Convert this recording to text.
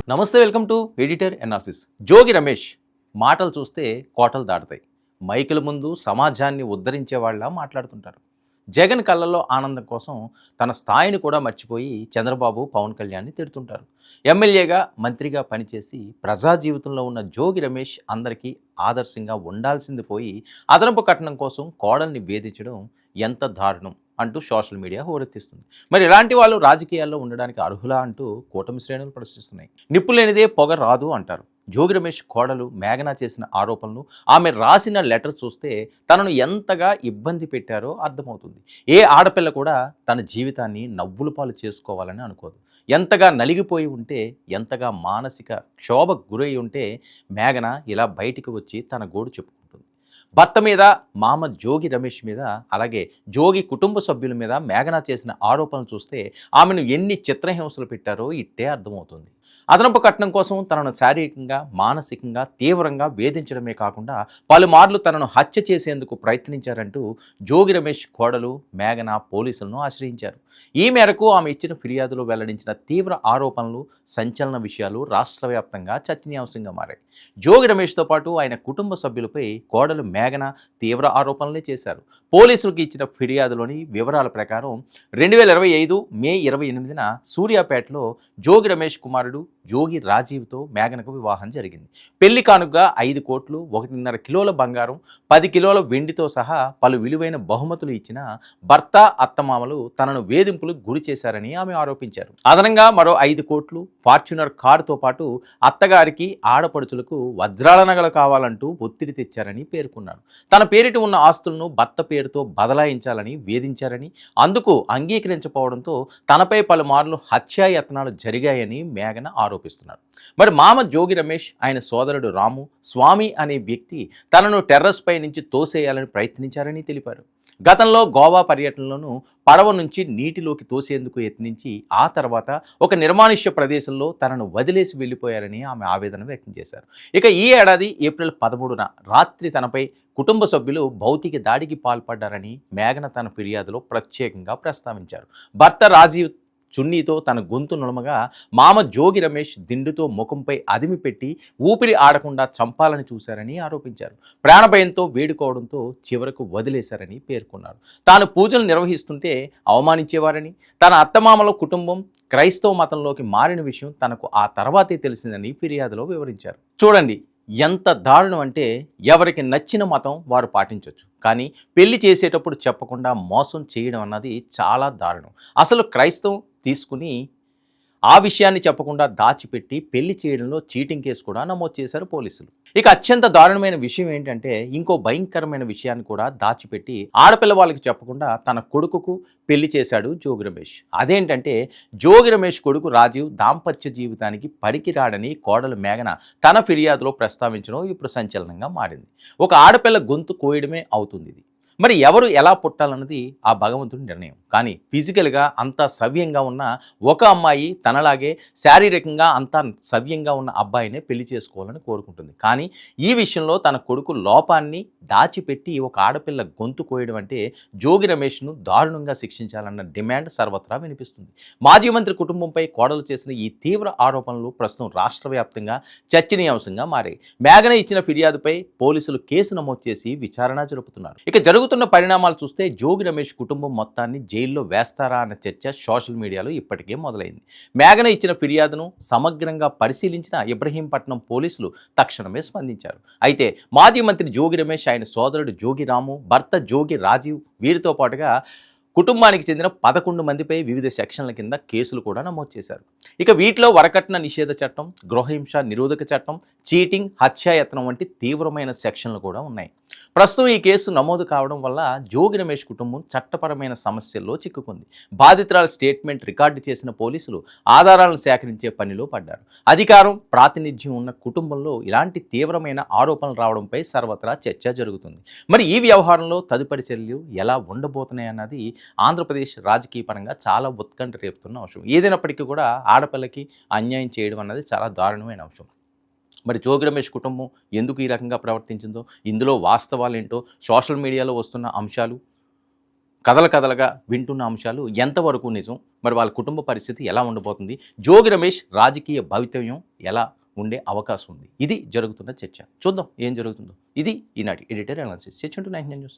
నమస్తే, welcome to editor analysis. Jogi Ramesh మాటలు చూస్తే కోటలు దాటుతాయి. మైకుల ముందు సమాజాన్ని ఉద్ధరించే వాళ్ళ మాట్లాడుతుంటారు. జగన్ కళ్ళల్లో ఆనందం కోసం తన స్థాయిని కూడా మర్చిపోయి చంద్రబాబు, పవన్ కళ్యాణ్ని తిడుతుంటారు. ఎమ్మెల్యేగా, మంత్రిగా పనిచేసి ప్రజా జీవితంలో ఉన్న జోగి రమేష్ అందరికీ ఆదర్శంగా ఉండాల్సింది పోయి అదనపు కట్నం కోసం కోడల్ని వేధించడం ఎంత దారుణం అంటూ సోషల్ మీడియా హోరెత్తిస్తుంది. మరి ఇలాంటి వాళ్ళు రాజకీయాల్లో ఉండడానికి అర్హులా అంటూ కూటమి శ్రేణులు ప్రశ్నిస్తున్నాయి. నిప్పు లేనిదే పొగ రాదు అంటారు. జోగి రమేష్ కోడలు మేఘన చేసిన ఆరోపణలు, ఆమె రాసిన లెటర్ చూస్తే తనను ఎంతగా ఇబ్బంది పెట్టారో అర్థమవుతుంది. ఏ ఆడపిల్ల కూడా తన జీవితాన్ని నవ్వుల పాలు చేసుకోవాలని అనుకోదు. ఎంతగా నలిగిపోయి ఉంటే, ఎంతగా మానసిక క్షోభకు గురై ఉంటే మేఘన ఇలా బయటికి వచ్చి తన గోడు చెప్పుకుంటుంది. భర్త మీద, మామ జోగి రమేష్ మీద, అలాగే జోగి కుటుంబ సభ్యుల మీద మేఘన చేసిన ఆరోపణలు చూస్తే ఆమెను ఎన్ని చిత్రహింసలు పెట్టారో ఇట్టే అర్థమవుతుంది. అదనపు కట్నం కోసం తనను శారీరకంగా, మానసికంగా తీవ్రంగా వేధించడమే కాకుండా పలుమార్లు తనను హత్య చేసేందుకు ప్రయత్నించారంటూ జోగి రమేష్ కోడలు మేఘన పోలీసులను ఆశ్రయించారు. ఈ మేరకు ఆమె ఇచ్చిన ఫిర్యాదులో వెల్లడించిన తీవ్ర ఆరోపణలు, సంచలన విషయాలు రాష్ట్ర వ్యాప్తంగా చర్చనీయాంశంగా మారాయి. జోగి రమేష్తో పాటు ఆయన కుటుంబ సభ్యులపై కోడలు మేఘన తీవ్ర ఆరోపణలే చేశారు. పోలీసులకు ఇచ్చిన ఫిర్యాదులోని వివరాల ప్రకారం 2025 మే 28న సూర్యాపేటలో జోగి రమేష్ కుమారుడు జోగి రాజీవ్తో మేఘనకు వివాహం జరిగింది. పెళ్లి కానుకగా 5 కోట్లు, 1.5 కిలోల బంగారం, 10 కిలోల వెండితో సహా పలు విలువైన బహుమతులు ఇచ్చిన భర్త, అత్తమామలు తనను వేధింపులకు గురి చేశారని ఆమె ఆరోపించారు. అదనంగా మరో 5 కోట్లు, ఫార్చునర్ కారుతో పాటు అత్తగారికి, ఆడపడుచులకు వజ్రాల నగలు కావాలంటూ ఒత్తిడి తెచ్చారని పేర్కొన్నారు. తన పేరిట ఉన్న ఆస్తులను భర్త పేరుతో బదలాయించాలని వేధించారని, అందుకు అంగీకరించకపోవడంతో తనపై పలుమార్లు హత్యాయత్నాలు జరిగాయని మేఘన ఆరోపిస్తున్నారు. మరి మామ జోగి రమేష్, ఆయన సోదరుడు రాము, స్వామి అనే వ్యక్తి తనను టెర్రస్ పై నుంచి తోసేయాలని ప్రయత్నించారని తెలిపారు. గతంలో గోవా పర్యటనలోనూ పడవ నుంచి నీటిలోకి తోసేందుకు యత్నించి ఆ తర్వాత ఒక నిర్మానుష్య ప్రదేశంలో తనను వదిలేసి వెళ్ళిపోయారని ఆమె ఆవేదన వ్యక్తం చేశారు. ఇక ఈ ఏడాది ఏప్రిల్ 13న రాత్రి తనపై కుటుంబ సభ్యులు భౌతిక దాడికి పాల్పడ్డారని మేఘన తన ఫిర్యాదులో ప్రత్యేకంగా ప్రస్తావించారు. భర్త రాజీవ్ చున్నీతో తన గొంతు నులమగా మామ జోగి రమేష్ దిండుతో ముఖంపై అదిమి పెట్టి ఊపిరి ఆడకుండా చంపాలని చూశారని ఆరోపించారు. ప్రాణభయంతో వేడుకోవడంతో చివరకు వదిలేశారని పేర్కొన్నారు. తాను పూజలు నిర్వహిస్తుంటే అవమానించేవారని, తన అత్తమామల కుటుంబం క్రైస్తవ మతంలోకి మారిన విషయం తనకు ఆ తర్వాతే తెలిసిందని ఫిర్యాదులో వివరించారు. చూడండి, ఎంత దారుణం అంటే ఎవరికి నచ్చిన మతం వారు పాటించవచ్చు, కానీ పెళ్లి చేసేటప్పుడు చెప్పకుండా మోసం చేయడం అన్నది చాలా దారుణం. అసలు క్రైస్తవం తీసుకుని ఆ విషయాన్ని చెప్పకుండా దాచిపెట్టి పెళ్లి చేయడంలో చీటింగ్ కేసు కూడా నమోదు చేశారు పోలీసులు. ఇక అత్యంత దారుణమైన విషయం ఏంటంటే, ఇంకో భయంకరమైన విషయాన్ని కూడా దాచిపెట్టి ఆడపిల్ల వాళ్ళకి చెప్పకుండా తన కొడుకుకు పెళ్లి చేశాడు జోగి రమేష్. అదేంటంటే, జోగి రమేష్ కొడుకు రాజీవ్ దాంపత్య జీవితానికి పనికిరాడని కోడలు మేఘన తన ఫిర్యాదులో ప్రస్తావించడం ఇప్పుడు సంచలనంగా మారింది. ఒక ఆడపిల్ల గొంతు కోయడమే అవుతుంది ఇది. మరి ఎవరు ఎలా పుట్టాలన్నది ఆ భగవంతుడి నిర్ణయం. కానీ ఫిజికల్గా అంతా సవ్యంగా ఉన్న ఒక అమ్మాయి తనలాగే శారీరకంగా అంతా సవ్యంగా ఉన్న అబ్బాయినే పెళ్లి చేసుకోవాలని కోరుకుంటుంది. కానీ ఈ విషయంలో తన కొడుకు లోపాన్ని దాచిపెట్టి ఒక ఆడపిల్ల గొంతు కోయడం అంటే జోగి రమేష్ను దారుణంగా శిక్షించాలన్న డిమాండ్ సర్వత్రా వినిపిస్తుంది. మాజీ మంత్రి కుటుంబంపై కోడలు చేసిన ఈ తీవ్ర ఆరోపణలు ప్రస్తుతం రాష్ట్ర వ్యాప్తంగా చర్చనీయాంశంగా మారాయి. మేఘన ఇచ్చిన ఫిర్యాదుపై పోలీసులు కేసు నమోదు చేసి విచారణ జరుపుతున్నారు. ఇక జరుగుతున్న పరిణామాలు చూస్తే జోగి రమేష్ కుటుంబం మొత్తాన్ని జైల్లో వేస్తారా అన్న చర్చ సోషల్ మీడియాలో ఇప్పటికే మొదలైంది. మేఘన ఇచ్చిన ఫిర్యాదును సమగ్రంగా పరిశీలించిన ఇబ్రహీంపట్నం పోలీసులు తక్షణమే స్పందించారు. అయితే మాజీ మంత్రి జోగి రమేష్, ఆయన సోదరుడు జోగి రాము, భర్త జోగి రాజీవ్, వీరితో పాటుగా కుటుంబానికి చెందిన 11 మందిపై వివిధ సెక్షన్ల కింద కేసులు కూడా నమోదు చేశారు. ఇక వీటిలో వరకట్న నిషేధ చట్టం, గృహహింస నిరోధక చట్టం, చీటింగ్, హత్యాయత్నం వంటి తీవ్రమైన సెక్షన్లు కూడా ఉన్నాయి. ప్రస్తుతం ఈ కేసు నమోదు కావడం వల్ల జోగి రమేష్ కుటుంబం చట్టపరమైన సమస్యల్లో చిక్కుకుంది. బాధితురాల స్టేట్మెంట్ రికార్డు చేసిన పోలీసులు ఆధారాలను సేకరించే పనిలో పడ్డారు. అధికారం, ప్రాతినిధ్యం ఉన్న కుటుంబంలో ఇలాంటి తీవ్రమైన ఆరోపణలు రావడంపై సర్వత్రా చర్చ జరుగుతుంది. మరి ఈ వ్యవహారంలో తదుపరి చర్యలు ఎలా ఉండబోతున్నాయన్నది ఆంధ్రప్రదేశ్ రాజకీయ పరంగా చాలా ఉత్కంఠ రేపుతున్న అంశం. ఏదైనప్పటికీ కూడా ఆడపిల్లకి అన్యాయం చేయడం అన్నది చాలా దారుణమైన అంశం. మరి జోగి రమేష్ కుటుంబం ఎందుకు ఈ రకంగా ప్రవర్తించిందో, ఇందులో వాస్తవాలు ఏంటో, సోషల్ మీడియాలో వస్తున్న అంశాలు కథల కథలుగా వింటున్న అంశాలు ఎంతవరకు నిజం, మరి వాళ్ళ కుటుంబ పరిస్థితి ఎలా ఉండబోతుంది, జోగి రమేష్ రాజకీయ భవితవ్యం ఎలా ఉండే అవకాశం ఉంది, ఇది జరుగుతున్న చర్చ. చూద్దాం ఏం జరుగుతుందో. ఇది ఈనాటి ఎడిటర్ అనాలిసిస్. చర్చ 99 న్యూస్.